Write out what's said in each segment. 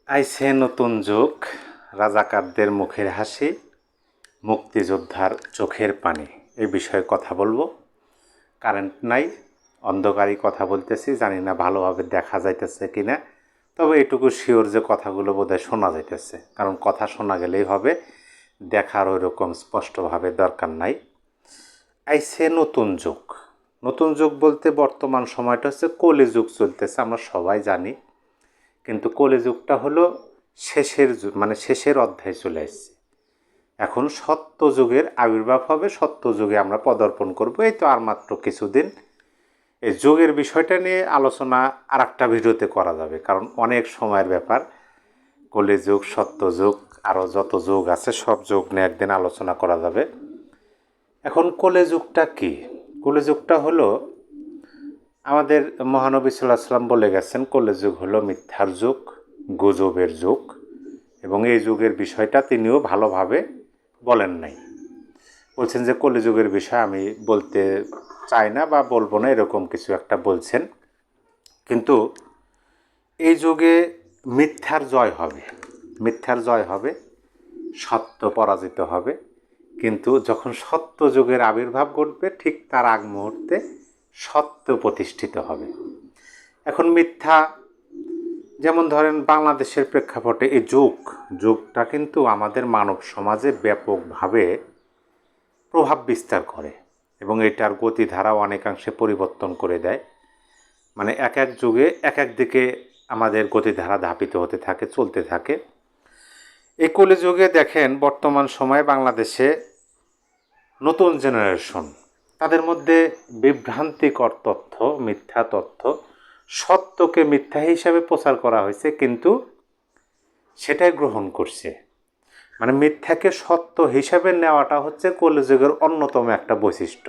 আইছে নতুন যুগ, রাজাকারদের মুখের হাসি, মুক্তিযোদ্ধার চোখের পানি। এই বিষয়ে কথা বলবো। কারেন্ট নাই, অন্ধকারই কথা বলতেছি, জানি না ভালোভাবে দেখা যাইতেছে কিনা। তবে এটুকু শিওর যে কথাগুলো বোধহয় শোনা যাইতেছে, কারণ কথা শোনা গেলেই হবে, দেখার ওই রকম স্পষ্টভাবে দরকার নাই। আইছে নতুন যুগ। নতুন যুগ বলতে বর্তমান সময়টা হচ্ছে কলিযুগ চলতেছে, আমরা সবাই জানি। কিন্তু কলিযুগটা হলো শেষের যুগ, মানে শেষের অধ্যায়ে চলে আসছে। এখন সত্য যুগের আবির্ভাব হবে, সত্য যুগে আমরা পদার্পণ করব। এই তো আর মাত্র কিছুদিন। এই যুগের বিষয়টা নিয়ে আলোচনা আর একটা ভিডিওতে করা যাবে, কারণ অনেক সময়ের ব্যাপার। কলিযুগ, সত্য যুগ, আরও যত যুগ আছে সব যুগ নিয়ে একদিন আলোচনা করা যাবে। এখন কলিযুগটা কি? কলিযুগটা হলো, আমাদের মহানবী সাল্লাল্লাহু আলাইহি ওয়াসাল্লাম বলে গেছেন, কলিযুগ হলো মিথ্যার যুগ, গুজবের যুগ। এবং এই যুগের বিষয়টা তিনিও ভালোভাবে বলেন নাই। বলছেন যে কলিযুগের বিষয় আমি বলতে চাই না বা বলবো না, এরকম কিছু একটা বলছেন। কিন্তু এই যুগে মিথ্যার জয় হবে, মিথ্যার জয় হবে, সত্য পরাজিত হবে। কিন্তু যখন সত্য যুগের আবির্ভাব ঘটবে, ঠিক তার আগ মুহূর্তে সত্য প্রতিষ্ঠিত হবে। এখন মিথ্যা, যেমন ধরেন বাংলাদেশের প্রেক্ষাপটে এই যুগটা কিন্তু আমাদের মানব সমাজে ব্যাপকভাবে প্রভাব বিস্তার করে এবং এটার গতিধারা অনেকাংশে পরিবর্তন করে দেয়। মানে এক এক যুগে এক এক দিকে আমাদের গতিধারা ধাপিত হতে থাকে, চলতে থাকে। এই কলিযুগে দেখেন বর্তমান সময়ে বাংলাদেশে নতুন জেনারেশন, তাদের মধ্যে বিভ্রান্তিকর তথ্য, মিথ্যা তথ্য, সত্যকে মিথ্যা হিসাবে প্রচার করা হয়েছে, কিন্তু সেটাই গ্রহণ করছে। মানে মিথ্যাকে সত্য হিসাবে নেওয়াটা হচ্ছে কলিযুগের অন্যতম একটা বৈশিষ্ট্য,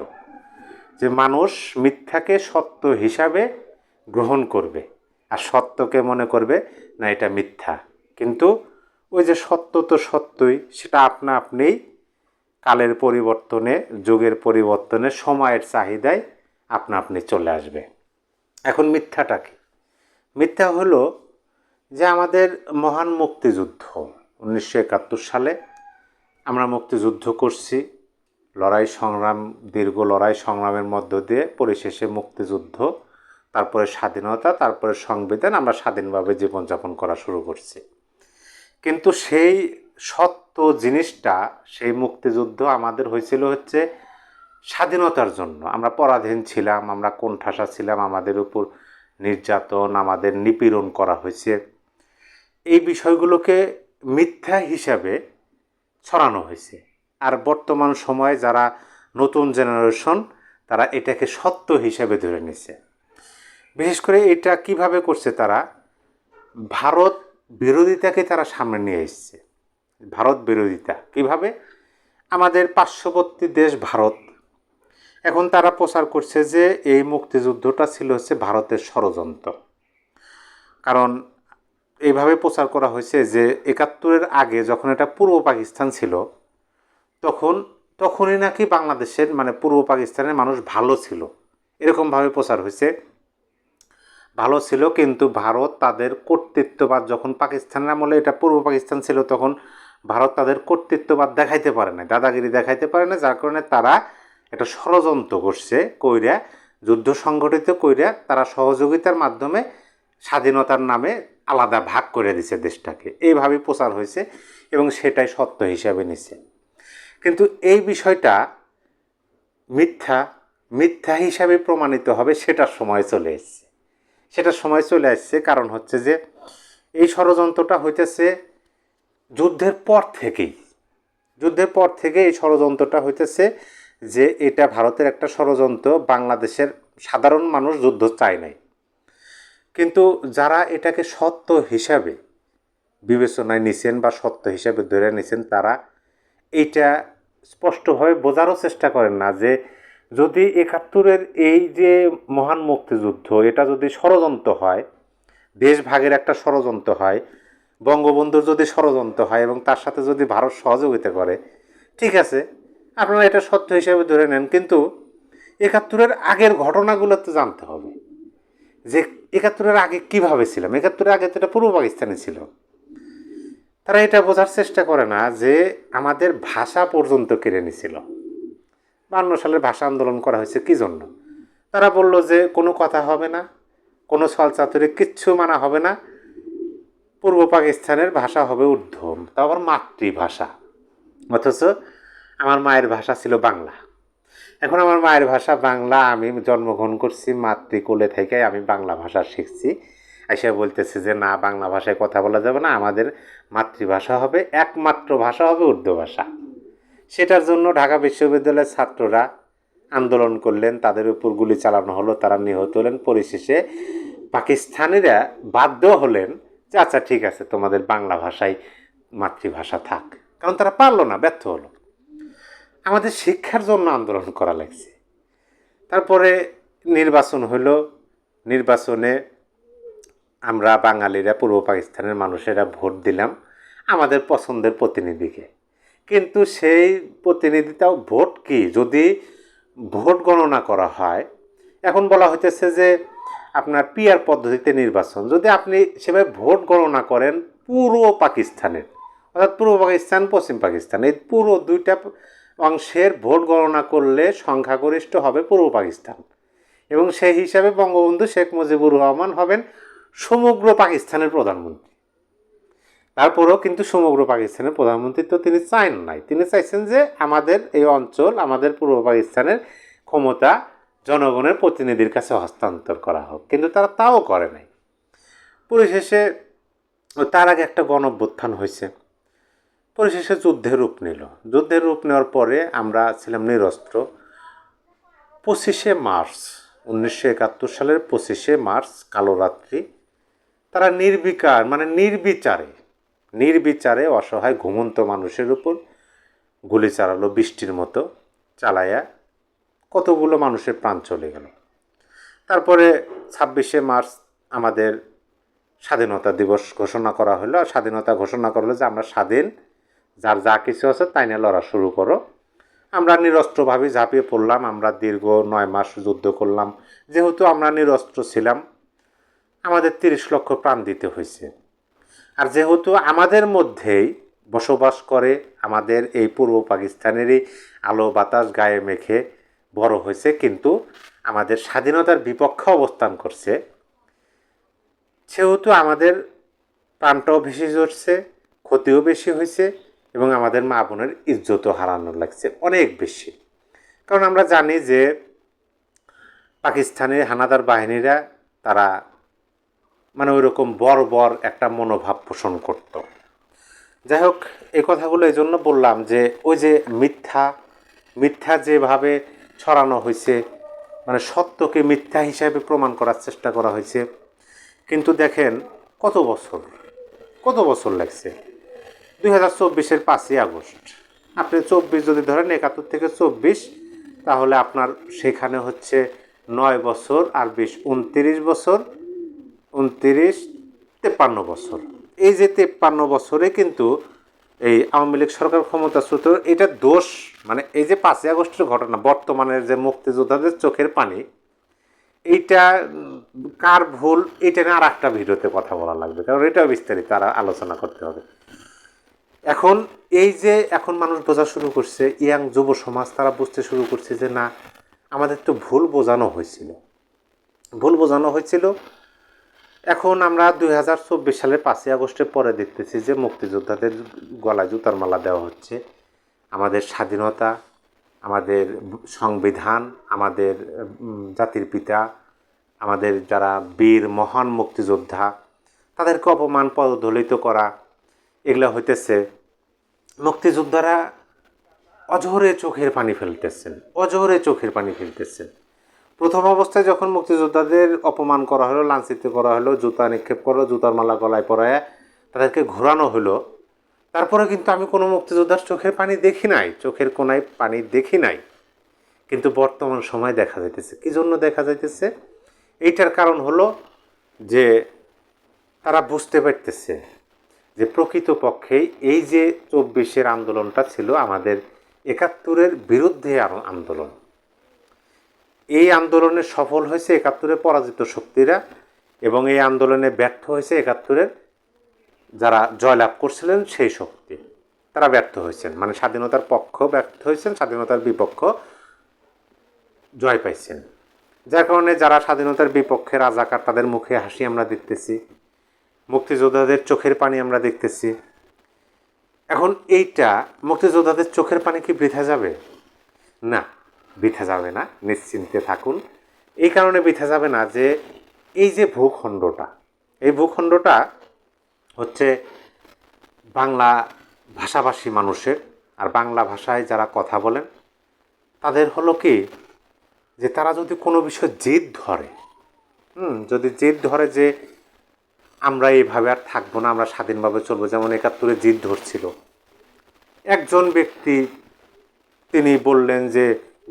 যে মানুষ মিথ্যাকে সত্য হিসাবে গ্রহণ করবে আর সত্যকে মনে করবে না এটা মিথ্যা। কিন্তু ওই যে সত্য তো সত্যই, সেটা আপনা আপনিই কালের পরিবর্তনে, যুগের পরিবর্তনে, সময়ের চাহিদায় আপনা আপনি চলে আসবে। এখন মিথ্যাটা কি? মিথ্যা হলো যে আমাদের মহান মুক্তিযুদ্ধ 1971 সালে আমরা মুক্তিযুদ্ধ করছি, লড়াই সংগ্রাম, দীর্ঘ লড়াই সংগ্রামের মধ্য দিয়ে পরিশেষে মুক্তিযুদ্ধ, তারপরে স্বাধীনতা, তারপরে সংবিধান, আমরা স্বাধীনভাবে জীবনযাপন করা শুরু করছি। কিন্তু সেই সত্য জিনিসটা, সেই মুক্তিযুদ্ধ আমাদের হয়েছিল হচ্ছে স্বাধীনতার জন্য। আমরা পরাধীন ছিলাম, আমরা কোণঠাসা ছিলাম, আমাদের উপর নির্যাতন, আমাদের নিপীড়ন করা হয়েছে। এই বিষয়গুলোকে মিথ্যা হিসাবে ছড়ানো হয়েছে। আর বর্তমান সময়ে যারা নতুন জেনারেশন, তারা এটাকে সত্য হিসাবে ধরে নিছে। বিশেষ করে এটা কিভাবে করছে, তারা ভারত বিরোধিতাকে তারা সামনে নিয়ে এসছে। ভারত বিরোধিতা কিভাবে? আমাদের পার্শ্ববর্তী দেশ ভারত, এখন তারা প্রচার করছে যে এই মুক্তিযুদ্ধটা ছিল হচ্ছে ভারতের ষড়যন্ত্র। কারণ এইভাবে প্রচার করা হয়েছে যে 71-এর আগে যখন এটা পূর্ব পাকিস্তান ছিল, তখনই নাকি বাংলাদেশের, মানে পূর্ব পাকিস্তানের মানুষ ভালো ছিল, এরকমভাবে প্রচার হয়েছে। ভালো ছিল, কিন্তু ভারত তাদের কর্তৃত্ববাদ, যখন পাকিস্তানের আমলে এটা পূর্ব পাকিস্তান ছিল, তখন ভারত তাদের কর্তৃত্ববাদ দেখাইতে পারে না, দাদাগিরি দেখাইতে পারে না, যার কারণে তারা একটা ষড়যন্ত্র করছে, কইরা যুদ্ধ সংগঠিত কইরা তারা সহযোগিতার মাধ্যমে স্বাধীনতার নামে আলাদা ভাগ করে দিছে দেশটাকে। এইভাবে প্রচার হয়েছে এবং সেটাই সত্য হিসাবে নিছে। কিন্তু এই বিষয়টা মিথ্যা, মিথ্যা হিসাবে প্রমাণিত হবে সেটার সময় চলে এসছে। সেটার সময় চলে আসছে, কারণ হচ্ছে যে এই ষড়যন্ত্রটা হইতেছে যুদ্ধের পর থেকেই। যুদ্ধের পর থেকে এই ষড়যন্ত্রটা হইতেছে যে এটা ভারতের একটা ষড়যন্ত্র, বাংলাদেশের সাধারণ মানুষ যুদ্ধ চায় নাই। কিন্তু যারা এটাকে সত্য হিসাবে বিবেচনায় নিছেন বা সত্য হিসাবে ধরে নিছেন, তারা এইটা স্পষ্টভাবে বোঝারও চেষ্টা করেন না যে যদি 71-এর এই যে মহান মুক্তিযুদ্ধ, এটা যদি ষড়যন্ত্র হয়, দেশ ভাগের একটা ষড়যন্ত্র হয়, বঙ্গবন্ধুর যদি ষড়যন্ত্র হয় এবং তার সাথে যদি ভারত সহযোগিতা করে, ঠিক আছে, আপনারা এটা সত্য হিসাবে ধরে নেন। কিন্তু 71-এর আগের ঘটনাগুলো তো জানতে হবে যে 71-এর আগে কীভাবে ছিলাম। 71-এর আগে তো এটা পূর্ব পাকিস্তানে ছিল, তারা এটা বোঝার চেষ্টা করে না যে আমাদের ভাষা পর্যন্ত কেড়ে নিছিল। 52 সালের ভাষা আন্দোলন করা হয়েছে কী জন্য? তারা বলল যে কোনো কথা হবে না, কোনো ছলচাতুরি কিচ্ছু মানা হবে না, পূর্ব পাকিস্তানের ভাষা হবে উর্দু, তা আবার মাতৃভাষা। অথচ আমার মায়ের ভাষা ছিল বাংলা। এখন আমার মায়ের ভাষা বাংলা, আমি জন্মগ্রহণ করছি মাতৃকুলে থেকে, আমি বাংলা ভাষা শিখছি। এসে বলতেছে যে না, বাংলা ভাষায় কথা বলা যাবে না, আমাদের মাতৃভাষা হবে, একমাত্র ভাষা হবে উর্দু ভাষা। সেটার জন্য ঢাকা বিশ্ববিদ্যালয়ের ছাত্ররা আন্দোলন করলেন, তাদের উপর গুলি চালানো হলো, তারা নিহত হলেন। পরিশেষে পাকিস্তানিরা বাধ্য হলেন যে আচ্ছা ঠিক আছে, তোমাদের বাংলা ভাষাই মাতৃভাষা থাক, কারণ তারা পারলো না, ব্যর্থ হলো। আমাদের শিক্ষার জন্য আন্দোলন করা লাগছে। তারপরে নির্বাচন হলো, নির্বাচনে আমরা বাঙালিরা, পূর্ব পাকিস্তানের মানুষেরা ভোট দিলাম আমাদের পছন্দের প্রতিনিধিকে। কিন্তু সেই প্রতিনিধিটাও ভোট কি, যদি ভোট গণনা করা হয়, এখন বলা হইতেছে যে আপনার পিআর পদ্ধতিতে নির্বাচন, যদি আপনি সেভাবে ভোট গণনা করেন পুরো পাকিস্তানের, অর্থাৎ পূর্ব পাকিস্তান পশ্চিম পাকিস্তান, এই পুরো দুইটা অংশের ভোট গণনা করলে সংখ্যাগরিষ্ঠ হবে পূর্ব পাকিস্তান, এবং সেই হিসাবে বঙ্গবন্ধু শেখ মুজিবুর রহমান হবেন সমগ্র পাকিস্তানের প্রধানমন্ত্রী। তারপরেও কিন্তু সমগ্র পাকিস্তানের প্রধানমন্ত্রী তো তিনি চান নাই, তিনি চাইছেন যে আমাদের এই অঞ্চল, আমাদের পূর্ব পাকিস্তানের ক্ষমতা জনগণের প্রতিনিধির কাছে হস্তান্তর করা হোক, কিন্তু তারা তাও করে নাই। পরিশেষে তার আগে একটা গণঅভ্যুত্থান হয়েছে, পরিশেষে যুদ্ধের রূপ নিল। যুদ্ধের রূপ নেওয়ার পরে আমরা ছিলাম নিরস্ত্র। 25শে মার্চ 1971 সালের 25শে মার্চ কালো রাত্রি, তারা নির্বিকার মানে নির্বিচারে অসহায় ঘুমন্ত মানুষের উপর গুলি চালালো, বৃষ্টির মতো চালায়া কতগুলো মানুষের প্রাণ চলে গেল। তারপরে 26শে মার্চ আমাদের স্বাধীনতা দিবস ঘোষণা করা হলো। স্বাধীনতা ঘোষণা করলো যে আমরা স্বাধীন, যার যা কিছু আছে তাই নিয়ে লড়া শুরু করো। আমরা নিরস্ত্রভাবে ঝাঁপিয়ে পড়লাম, আমরা দীর্ঘ 9 মাস যুদ্ধ করলাম। যেহেতু আমরা নিরস্ত্র ছিলাম, আমাদের 30 লক্ষ প্রাণ দিতে হয়েছে। আর যেহেতু আমাদের মধ্যেই বসবাস করে, আমাদের এই পূর্ব পাকিস্তানেরই আলো বাতাস গায়ে মেখে বড় হয়েছে, কিন্তু আমাদের স্বাধীনতার বিপক্ষে অবস্থান করছে, সেহেতু আমাদের প্রাণটাও বেশি ঝরছে, ক্ষতিও বেশি হয়েছে, এবং আমাদের মা বোনের ইজ্জতও হারানো লাগছে অনেক বেশি। কারণ আমরা জানি যে পাকিস্তানের হানাদার বাহিনীরা তারা মানে ওই রকম বর্বর একটা মনোভাব পোষণ করত। যাই হোক, এই কথাগুলো এই জন্য বললাম যে ওই যে মিথ্যা যেভাবে ছড়ানো হয়েছে, মানে সত্যকে মিথ্যা হিসাবে প্রমাণ করার চেষ্টা করা হয়েছে। কিন্তু দেখেন কত বছর লাগছে। 2024-এর 5ই আগস্ট, আপনি 24 যদি ধরেন, 71 থেকে 24, তাহলে আপনার সেখানে হচ্ছে 9 বছর আর 20, 29 বছর, 29, 53 বছর। এই যে 53 বছরে কিন্তু এই আওয়ামী লীগ সরকার ক্ষমতাচ্যুত, এটা দোষ মানে এই যে 5ই আগস্টের ঘটনা, বর্তমানের যে মুক্তিযোদ্ধাদের চোখের পানি, এইটা কার ভুল, এটা নিয়ে আর একটা ভিডিওতে কথা বলা লাগবে, কারণ এটাও বিস্তারিত আলোচনা করতে হবে। এখন এই যে এখন মানুষ বোঝা শুরু করছে, ইয়াং যুব সমাজ তারা বুঝতে শুরু করছে যে না, আমাদের তো ভুল বোঝানো হয়েছিল। এখন আমরা 2024 সালের 5ই আগস্টের পরে দেখতেছি যে মুক্তিযোদ্ধাদের গলায় জুতার মালা দেওয়া হচ্ছে। আমাদের স্বাধীনতা, আমাদের সংবিধান, আমাদের জাতির পিতা, আমাদের যারা বীর মহান মুক্তিযোদ্ধা, তাদেরকে অপমান পদদলিত করা, এগুলো হইতেছে। মুক্তিযোদ্ধারা অজোরে চোখের পানি ফেলতেছেন। প্রথম অবস্থায় যখন মুক্তিযোদ্ধাদের অপমান করা হলো, লাঞ্ছিত করা হলো, জুতা নিক্ষেপ করলো, জুতার মালা গলায় পরায় তাদেরকে ঘোরানো হলো, তারপরে কিন্তু আমি কোনো মুক্তিযোদ্ধার চোখের কোনায় পানি দেখি নাই। কিন্তু বর্তমান সময় দেখা যাইতেছে। কী জন্য দেখা যাইতেছে? এইটার কারণ হলো যে তারা বুঝতে পারতেছে যে প্রকৃতপক্ষেই এই যে 24-এর আন্দোলনটা ছিল আমাদের 71-এর বিরুদ্ধে আন্দোলন। এই আন্দোলনে সফল হয়েছে 71-এর পরাজিত শক্তিরা, এবং এই আন্দোলনে ব্যর্থ হয়েছে 71-এর যারা জয়লাভ করছিলেন সেই শক্তি, তারা ব্যর্থ হয়েছেন। মানে স্বাধীনতার পক্ষ ব্যর্থ হয়েছেন, স্বাধীনতার বিপক্ষ জয় পাইছেন। যার কারণে যারা স্বাধীনতার বিপক্ষে রাজাকার, তাদের মুখে হাসি আমরা দেখতেছি, মুক্তিযোদ্ধাদের চোখের পানি আমরা দেখতেছি। এখন এইটা মুক্তিযোদ্ধাদের চোখের পানি কি বৃথা যাবে? না, বৃথা যাবে না, নিশ্চিন্তে থাকুন। এই কারণে বৃথা যাবে না যে এই যে ভূখণ্ডটা, এই ভূখণ্ডটা হচ্ছে বাংলা ভাষাভাষী মানুষের। আর বাংলা ভাষায় যারা কথা বলেন তাদের হলো কি, যে তারা যদি কোনো বিষয় জেদ ধরে, যদি জেদ ধরে যে আমরা এইভাবে আর থাকবো না, আমরা স্বাধীনভাবে চলবো, যেমন ৭১-এ জিদ ধরছিল একজন ব্যক্তি, তিনি বললেন যে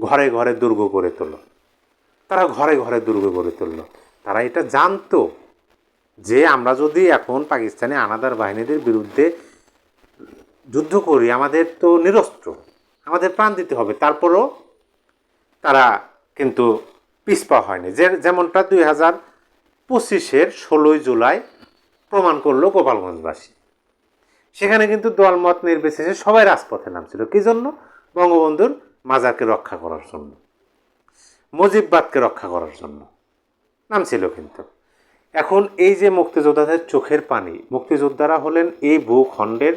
ঘরে ঘরে দুর্গ গড়ে তোলো। তারা ঘরে ঘরে দুর্গ গড়ে তুলল। তারা এটা জানতো যে আমরা যদি এখন পাকিস্তানি আনাদার বাহিনীদের বিরুদ্ধে যুদ্ধ করি, আমাদের তো নিরস্ত্র, আমাদের প্রাণ দিতে হবে। তারপরও তারা কিন্তু পিছপা হয়নি, যেমনটা 2025-এর 16ই জুলাই প্রমাণ করলো গোপালগঞ্জবাসী। সেখানে কিন্তু দলমত নির্বিশেষে সবাই রাজপথে নামছিল। কী জন্য? বঙ্গবন্ধুর মাজারকে রক্ষা করার জন্য, মুজিববাদকে রক্ষা করার জন্য নামছিল। কিন্তু এখন এই যে মুক্তিযোদ্ধাদের চোখের পানি, মুক্তিযোদ্ধারা হলেন এই ভূখণ্ডের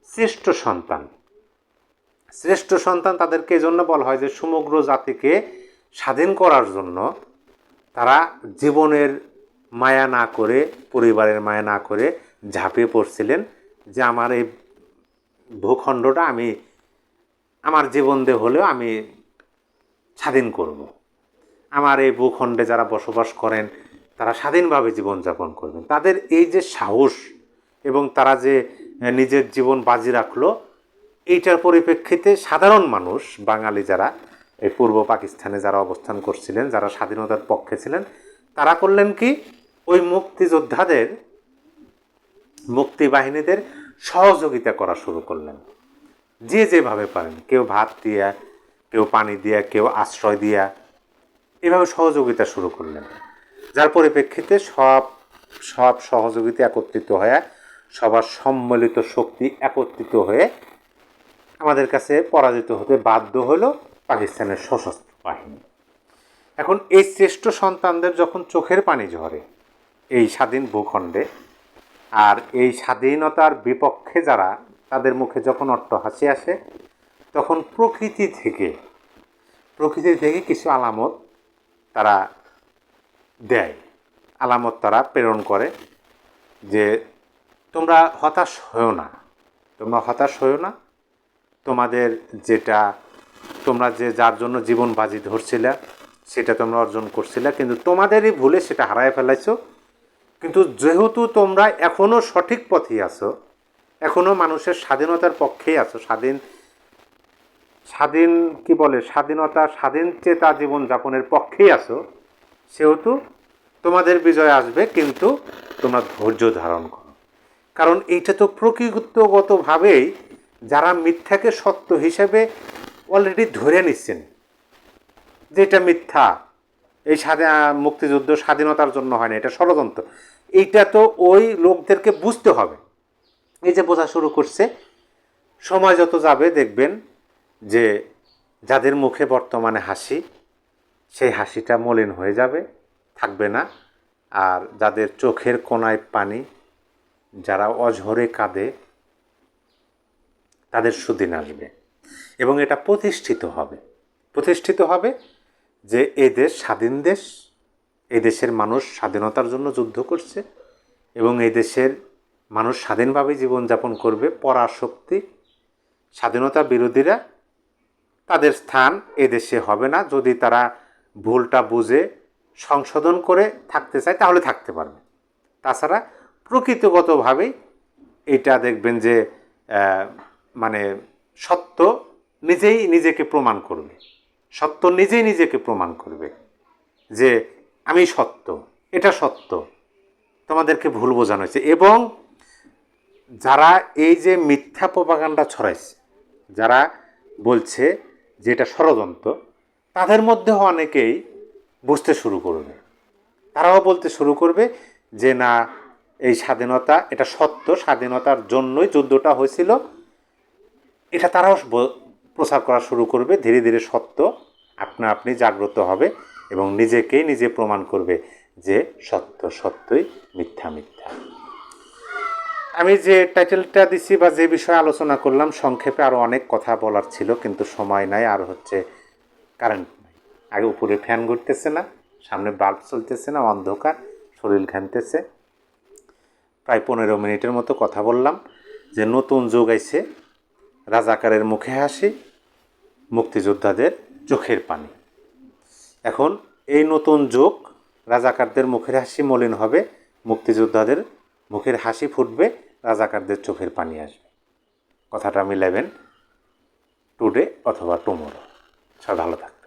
শ্রেষ্ঠ সন্তান। শ্রেষ্ঠ সন্তান তাদেরকে এই জন্য বলা হয় যে সমগ্র জাতিকে স্বাধীন করার জন্য তারা জীবনের মায়া না করে, পরিবারের মায়া না করে ঝাঁপিয়ে পড়ছিলেন যে আমার এই ভূখণ্ডটা আমি আমার জীবন দিয়ে হলেও আমি স্বাধীন করব। আমার এই ভূখণ্ডে যারা বসবাস করেন তারা স্বাধীনভাবে জীবনযাপন করবেন। তাদের এই যে সাহস এবং তারা যে নিজের জীবন বাজি রাখলো, এইটার পরিপ্রেক্ষিতে সাধারণ মানুষ, বাঙালি যারা এই পূর্ব পাকিস্তানে যারা অবস্থান করছিলেন, যারা স্বাধীনতার পক্ষে ছিলেন, তারা করলেন কি, ওই মুক্তিযোদ্ধাদের, মুক্তিবাহিনীদের সহযোগিতা করা শুরু করলেন। যে যেভাবে পারেন, কেউ ভাত দিয়া, কেউ পানি দিয়া, কেউ আশ্রয় দিয়া, এভাবে সহযোগিতা শুরু করলেন। যার পরিপ্রেক্ষিতে সব সহযোগিতা একত্রিত হয়ে, সবার সম্মিলিত শক্তি একত্রিত হয়ে আমাদের কাছে পরাজিত হতে বাধ্য হলো পাকিস্তানের সশস্ত্র বাহিনী। এখন এই শ্রেষ্ঠ সন্তানদের যখন চোখের পানি ঝরে এই স্বাধীন ভূখণ্ডে, আর এই স্বাধীনতার বিপক্ষে যারা, তাদের মুখে যখন অট্টহাসি আসে, তখন প্রকৃতি থেকে কিছু আলামত তারা দেয়, আলামত তারা প্রেরণ করে যে তোমরা হতাশ হও না, তোমাদের যেটা, তোমরা যে যার জন্য জীবন বাজি ধরছিলে সেটা তোমরা অর্জন করছিলে, কিন্তু তোমাদেরই ভুলে সেটা হারায় ফেলাইছো। কিন্তু যেহেতু তোমরা এখনও সঠিক পথেই আছো, এখনও মানুষের স্বাধীনতার পক্ষেই আছো, স্বাধীন চেতা জীবনযাপনের পক্ষেই আছো, সেহেতু তোমাদের বিজয় আসবে, কিন্তু তোমরা ধৈর্য ধারণ করো। কারণ এইটা তো প্রকৃতিগতভাবেই যারা মিথ্যাকে সত্য হিসেবে অলরেডি ধরে নিচ্ছেন যে এটা মিথ্যা, এই মুক্তিযুদ্ধ স্বাধীনতার জন্য হয় না, এটা ষড়যন্ত্র, এইটা তো ওই লোকদেরকে বুঝতে হবে। এই যে বোঝা শুরু করছে, সময় যত যাবে দেখবেন যে যাদের মুখে বর্তমানে হাসি, সেই হাসিটা মলিন হয়ে যাবে, থাকবে না। আর যাদের চোখের কোণায় পানি, যারা অঝরে কাঁদে, তাদের সুদিন আসবে। এবং এটা প্রতিষ্ঠিত হবে যে এই দেশ স্বাধীন দেশ, এই দেশের মানুষ স্বাধীনতার জন্য যুদ্ধ করছে এবং এই দেশের মানুষ স্বাধীনভাবে জীবনযাপন করবে। পরাশক্তি, স্বাধীনতা বিরোধীরা, তাদের স্থান এ দেশে হবে না। যদি তারা ভুলটা বুঝে সংশোধন করে থাকতে চায় তাহলে থাকতে পারবে, তাছাড়া প্রকৃতিগতভাবেই এটা দেখবেন যে মানে সত্য নিজেই নিজেকে প্রমাণ করবে যে আমি সত্য, এটা সত্য, তোমাদেরকে ভুল বোঝানো হয়েছে। এবং যারা এই যে মিথ্যা প্রপাগান্ডা ছড়াইছে, যারা বলছে যে এটা ষড়যন্ত্র, তাদের মধ্যেও অনেকেই বুঝতে শুরু করবে, তারাও বলতে শুরু করবে যে না, এই স্বাধীনতা, এটা সত্য, স্বাধীনতার জন্যই যুদ্ধটা হয়েছিল, এটা তারাও প্রচার করা শুরু করবে। ধীরে ধীরে সত্য আপনা আপনি জাগ্রত হবে এবং নিজেকেই নিজে প্রমাণ করবে যে সত্য সত্যই, মিথ্যা মিথ্যা। আমি যে টাইটেলটা দিছি বা যে বিষয়ে আলোচনা করলাম, সংক্ষেপে আরও অনেক কথা বলার ছিল, কিন্তু সময় নাই। আর হচ্ছে কারেন্ট নাই, আগে উপরে ফ্যান ঘুরতেছে না, সামনে বাল্ব চলতেছে না, অন্ধকার, শরীর ঘামতেছে। প্রায় 15 মিনিটের মতো কথা বললাম যে নতুন যুগ আইছে, রাজাকারের মুখে হাসি, মুক্তিযোদ্ধাদের চোখের পানি। এখন এই নতুন যুগ, রাজাকারদের মুখের হাসি মলিন হবে, মুক্তিযোদ্ধাদের মুখের হাসি ফুটবে, রাজাকারদের চোখের পানি আসবে। কথাটা মিলাবেন টুডে অথবা টুমোরো। সব ভালো থাকবে।